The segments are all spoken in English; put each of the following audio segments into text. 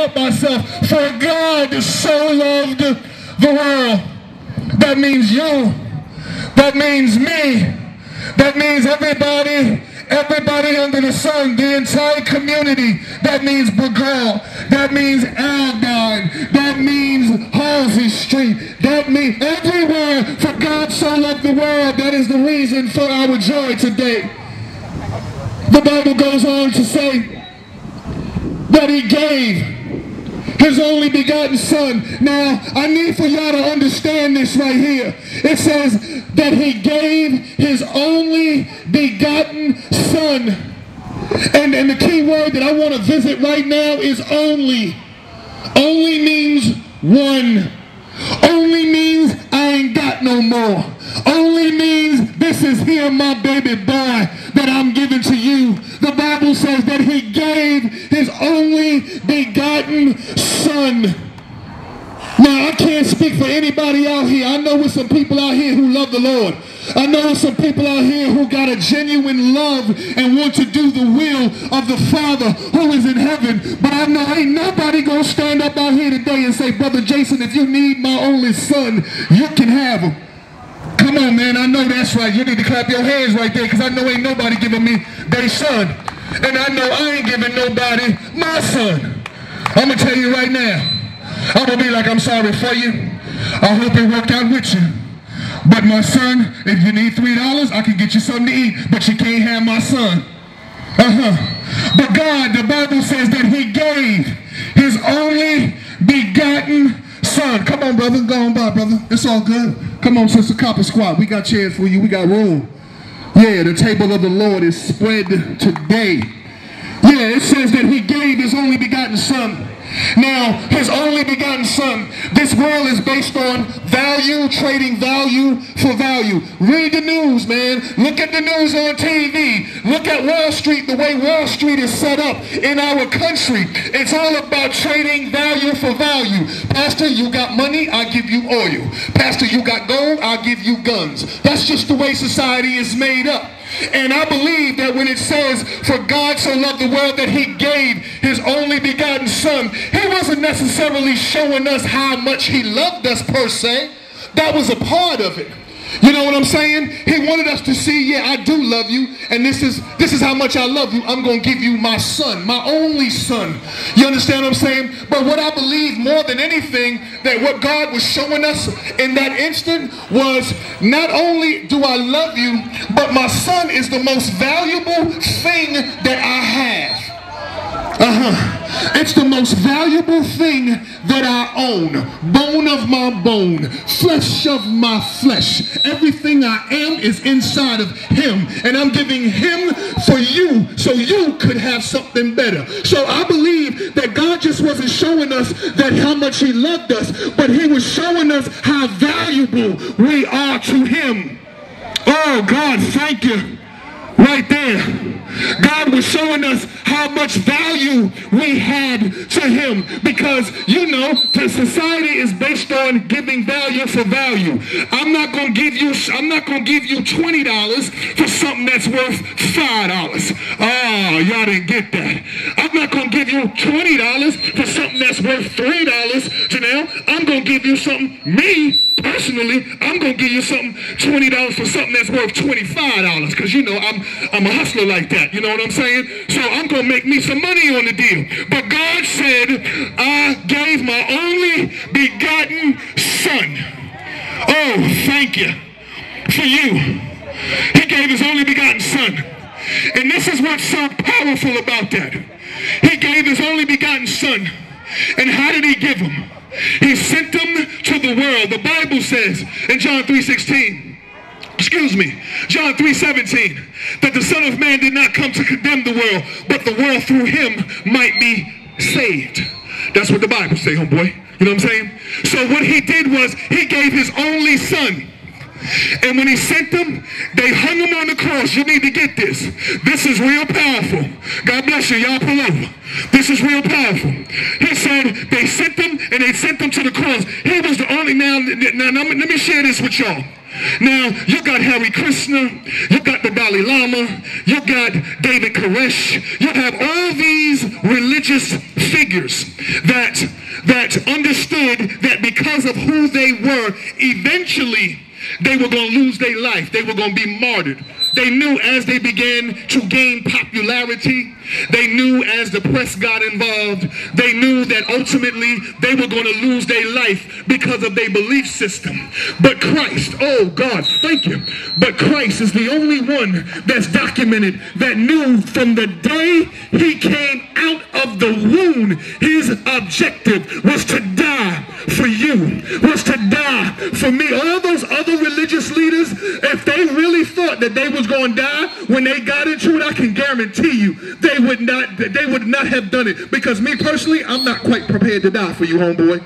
help myself. For God so loved the world. That means you. That means me. That means everybody under the sun, the entire community. That means Bugrell. That means Aldine. That means Halsey Street. That means everywhere. For God so loved the world. That is the reason for our joy today. The Bible goes on to say that he gave his only begotten son. Now, I need for y'all to understand this right here. It says that he gave his only begotten son. And the key word that I want to visit right now is only. Only means one. Only means I ain't got no more. Only means this is here, my baby boy, that I'm giving to you. The Bible says that he gave his only begotten son. Now, I can't speak for anybody out here. I know there's some people out here who love the Lord. I know there's some people out here who got a genuine love and want to do the will of the Father who is in heaven. But I know ain't nobody going to stand up out here today and say, Brother Jason, if you need my only son, you can have him. Come on, man. I know that's right. You need to clap your hands right there, because I know ain't nobody giving me their son. And I know I ain't giving nobody my son. I'm going to tell you right now. I'm going to be like, I'm sorry for you. I hope it worked out with you. But my son, if you need $3, I can get you something to eat. But you can't have my son. But God, the Bible says that he gave his only begotten son. Come on, brother. Go on by, brother. It's all good. Come on, Sister Copper Squad. We got chairs for you. We got room. Yeah, the table of the Lord is spread today. Yeah, it says that he gave his only begotten son. Now, his only begotten son. This world is based on value, trading value for value. Read the news, man. Look at the news on TV. Look at Wall Street, the way Wall Street is set up in our country. It's all about trading value for value. Pastor, you got money, I'll give you oil. Pastor, you got gold, I'll give you guns. That's just the way society is made up. And I believe that when it says, for God so loved the world that he gave his only begotten son, he wasn't necessarily showing us how much he loved us per se. That was a part of it. You know what I'm saying? He wanted us to see, yeah, I do love you, and this is how much I love you. I'm going to give you my son, my only son. You understand what I'm saying? But what I believe more than anything, that what God was showing us in that instant was, not only do I love you, but my son is the most valuable thing that I have. It's the most valuable thing that I own. Bone of my bone, flesh of my flesh. Everything I am is inside of him. And I'm giving him for you so you could have something better. So I believe that God just wasn't showing us that how much he loved us, but he was showing us how valuable we are to him. Oh, God, thank you. Right there, God was showing us how much value we had to him, because you know the society is based on giving value for value. I'm not gonna give you $20 for something that's worth $5. Oh, y'all didn't get that. I'm not gonna give you $20 for something that's worth $3. Janelle, I'm gonna give you something, personally, I'm going to give you something, $20 for something that's worth $25, because, you know, I'm a hustler like that, you know what I'm saying? So I'm going to make me some money on the deal. But God said, I gave my only begotten son. Oh, thank you for you. He gave his only begotten son. And this is what's so powerful about that. He gave his only begotten son. And how did he give him? He sent them to the world. The Bible says in John 3:17, John 3:17, that the Son of Man did not come to condemn the world, but the world through him might be saved. That's what the Bible says, homeboy. You know what I'm saying? So what he did was he gave his only son. And when he sent them, they hung him on the cross. You need to get this. This is real powerful. God bless you. Y'all pull over. This is real powerful. He said they sent them, and they sent them to the cross. He was the only, now let me share this with y'all. Now, you got Hare Krishna, you got the Dalai Lama, you got David Koresh, you have all these religious figures that understood that because of who they were, eventually they were going to lose their life. They were going to be martyred. They knew as they began to gain popularity, they knew as the press got involved, they knew that ultimately they were going to lose their life because of their belief system. But Christ, oh God, thank you. But Christ is the only one that's documented that knew from the day he came out of the womb, his objective was to die for you, was to die for me. All those other religious leaders, if they really thought that they was going to die when they got into it, I can guarantee you they would not have done it. Because me personally, I'm not quite prepared to die for you, homeboy.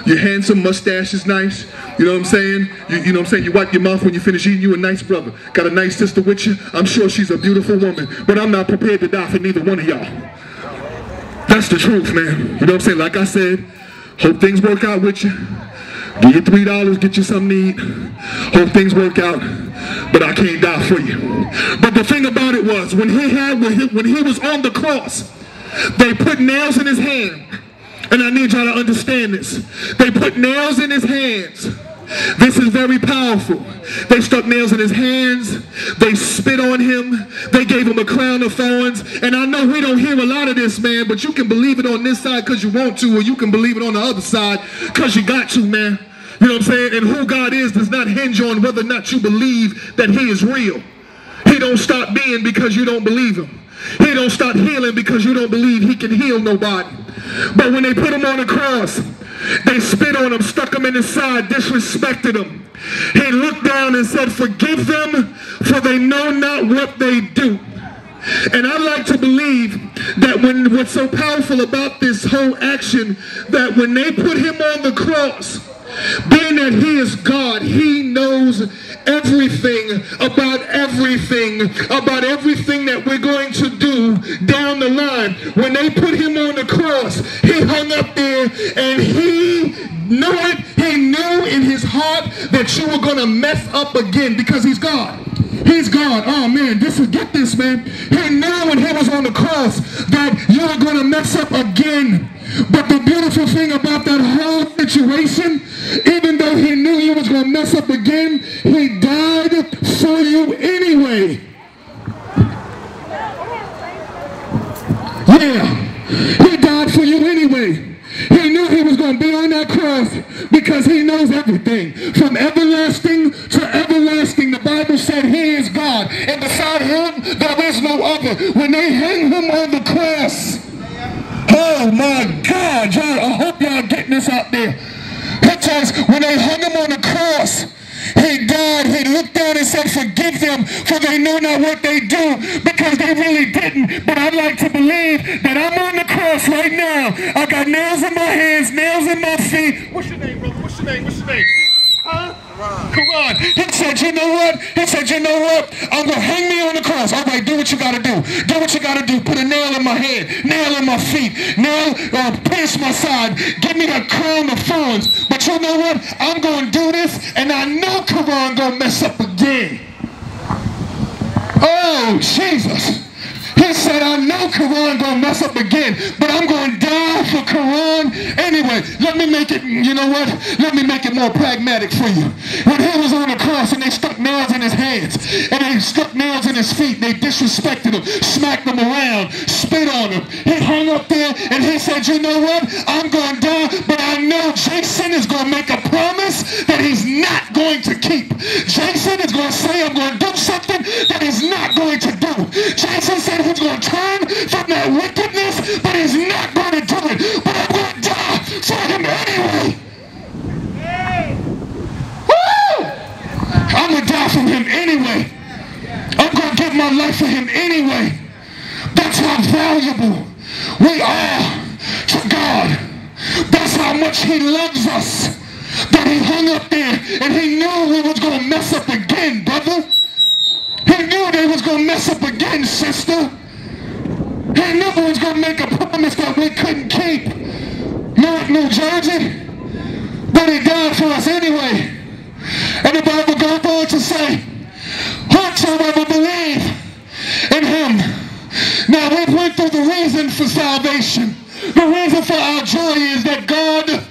You're handsome, mustache is nice. You know what I'm saying? You know what I'm saying? You wipe your mouth when you finish eating. You a nice brother. Got a nice sister with you. I'm sure she's a beautiful woman. But I'm not prepared to die for neither one of y'all. That's the truth, man. You know what I'm saying? Like I said, hope things work out with you. Give you $3, get you something to eat. Hope things work out, but I can't die for you. But the thing about it was, when he was on the cross, they put nails in his hand. And I need y'all to understand this. They put nails in his hands. This is very powerful. They stuck nails in his hands. They spit on him. They gave him a crown of thorns. And I know we don't hear a lot of this, man, but you can believe it on this side because you want to, or you can believe it on the other side because you got to, man. You know what I'm saying? And who God is does not hinge on whether or not you believe that he is real. He don't stop being because you don't believe him. He don't stop healing because you don't believe he can heal nobody. But when they put him on the cross, they spit on him, stuck him in his side, disrespected him. He looked down and said, "Forgive them, for they know not what they do." And I like to believe that what's so powerful about this whole action, that when they put him on the cross, being that he is God, he knows everything about everything that we're going to do down the line. When they put him on the cross, he hung up there and he knew it. He knew in his heart that you were going to mess up again because he's God. He's God. Oh man, get this, man. He knew when he was on the cross that you were going to mess up again. But the beautiful thing about that whole situation, even though he knew he was going to mess up again, he died for you anyway. Yeah, he died for you anyway. He knew he was going to be on that cross because he knows everything. From everlasting to everlasting, the Bible said he is God. And beside him, there is no other. When they hang him on the cross, oh my God, y'all, I hope y'all getting this out there. Because when they hung him on the cross, he died. He looked down and said, "Forgive them, for they know not what they do," because they really didn't. But I'd like to believe that I'm on the cross right now. I got nails in my hands, nails in my feet. What's your name, brother? What's your name? What's your name? Huh? Quran. He said, "You know what?" He said, "You know what? I'm going to hang me on the cross." All right, do what you got to do. Do what you got to do. Put a nail in my head, nail in my feet, nail, pierce my side. Give me that crown of thorns. But you know what? I'm going to do this, and I know Quran going to mess up again. Oh, Jesus. He said, "I know Quran going to mess up again, but I'm going to die for Quran anyway." Let me make it, you know what? Let me make it more pragmatic for you. When he was on the cross and they stuck nails in his hands and they stuck nails in his feet, they disrespected him, smacked him around, spit on him. He hung up there and he said, "You know what? I'm going to die, but I know Jason is going to make a promise that he's not going to keep. Jason is going to say, I'm going to do something that he's not going to do. Jason said he's going to turn from that wickedness, but he's not going to do it. But I'm going to die for him anyway." Woo! I'm going to die for him anyway. I'm going to give my life for him anyway. That's how valuable we are to God. That's how much he loves us. That he hung up there and he knew we was going to mess up again, brother. He knew they was going to mess up again, sister. He knew we was going to make a promise that we couldn't keep. Newark, New Jersey. But he died for us anyway. And the Bible goes on on to say, whosoever believe in him. Now we went through the reason for salvation. The reason for our joy is that God